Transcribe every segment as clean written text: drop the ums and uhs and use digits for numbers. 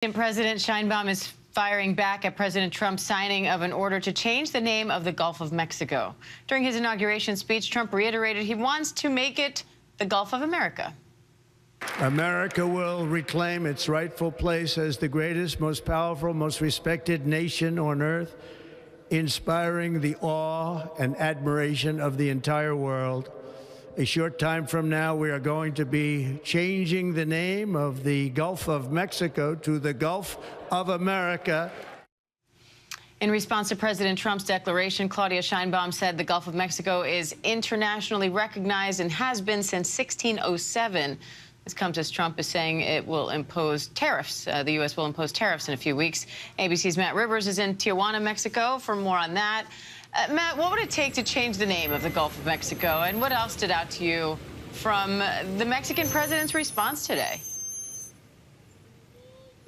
President Sheinbaum is firing back at President Trump's signing of an order to change the name of the Gulf of Mexico. During his inauguration speech, Trump reiterated he wants to make it the Gulf of America. America will reclaim its rightful place as the greatest, most powerful, most respected nation on earth, inspiring the awe and admiration of the entire world. A short time from now, we are going to be changing the name of the Gulf of Mexico to the Gulf of America. In response to President Trump's declaration, Claudia Sheinbaum said the Gulf of Mexico is internationally recognized and has been since 1607. This comes as Trump is saying it will impose tariffs. The U.S. will impose tariffs in a few weeks. ABC's Matt Rivers is in Tijuana, Mexico, for more on that. Matt, what would it take to change the name of the Gulf of Mexico? And what else stood out to you from the Mexican president's response today?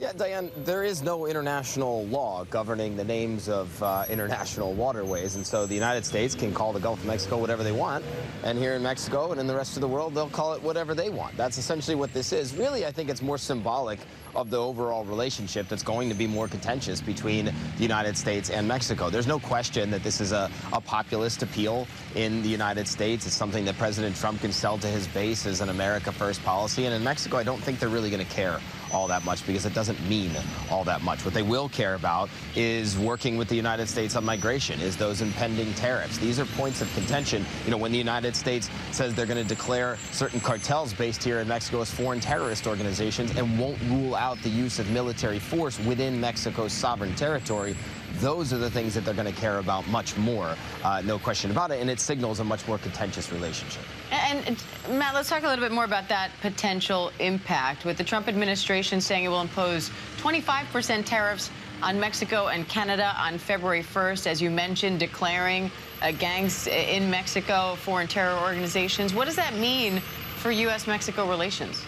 Yeah, Diane, there is no international law governing the names of international waterways, and so the United States can call the Gulf of Mexico whatever they want, and here in Mexico and in the rest of the world, they'll call it whatever they want. That's essentially what this is. Really, I think it's more symbolic of the overall relationship that's going to be more contentious between the United States and Mexico. There's no question that this is a populist appeal in the United States. It's something that President Trump can sell to his base as an America First policy, and in Mexico, I don't think they're really going to care all that much because it doesn't mean all that much. What they will care about is working with the United States on migration, is those impending tariffs. These are points of contention. You know, when the United States says they're going to declare certain cartels based here in Mexico as foreign terrorist organizations and won't rule out the use of military force within Mexico's sovereign territory, those are the things that they're going to care about much more, no question about it, and it signals a much more contentious relationship. And Matt, let's talk a little bit more about that potential impact, with the Trump administration saying it will impose 25% tariffs on Mexico and Canada on February 1st, as you mentioned, declaring gangs in Mexico foreign terror organizations. What does that mean for U.S.-Mexico relations?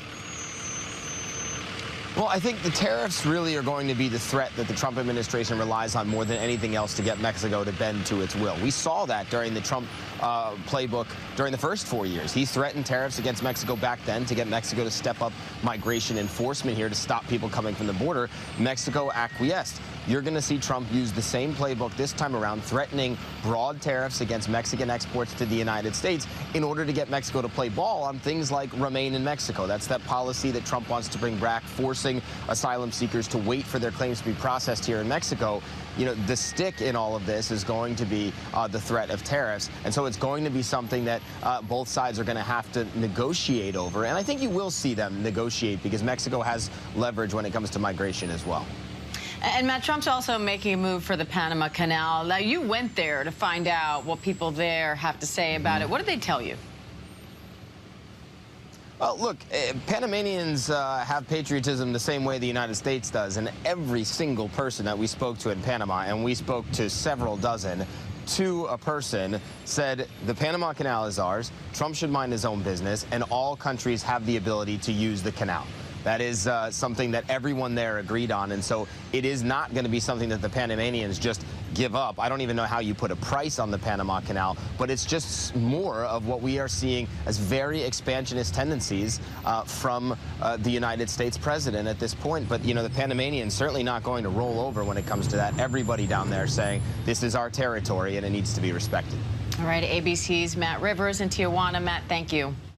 Well, I think the tariffs really are going to be the threat that the Trump administration relies on more than anything else to get Mexico to bend to its will. We saw that during the Trump playbook during the first 4 years. He threatened tariffs against Mexico back then to get Mexico to step up migration enforcement here to stop people coming from the border. Mexico acquiesced. You're going to see Trump use the same playbook this time around, threatening broad tariffs against Mexican exports to the United States in order to get Mexico to play ball on things like remain in Mexico. That's that policy that Trump wants to bring back, forcing asylum seekers to wait for their claims to be processed here in Mexico. You know, the stick in all of this is going to be the threat of tariffs. And so it's going to be something that both sides are going to have to negotiate over. And I think you will see them negotiate because Mexico has leverage when it comes to migration as well. And Matt, Trump's also making a move for the Panama Canal. Now, you went there to find out what people there have to say about it. What did they tell you? Look, Panamanians have patriotism the same way the United States does, and every single person that we spoke to in Panama, and we spoke to several dozen, to a person, said the Panama Canal is ours, Trump should mind his own business, and all countries have the ability to use the canal. That is something that everyone there agreed on, and so it is not going to be something that the Panamanians just give up. I don't even know how you put a price on the Panama Canal, but it's just more of what we are seeing as very expansionist tendencies from the United States president at this point. But, you know, the Panamanians certainly not going to roll over when it comes to that. Everybody down there saying this is our territory and it needs to be respected. All right, ABC's Matt Rivers in Tijuana. Matt, thank you.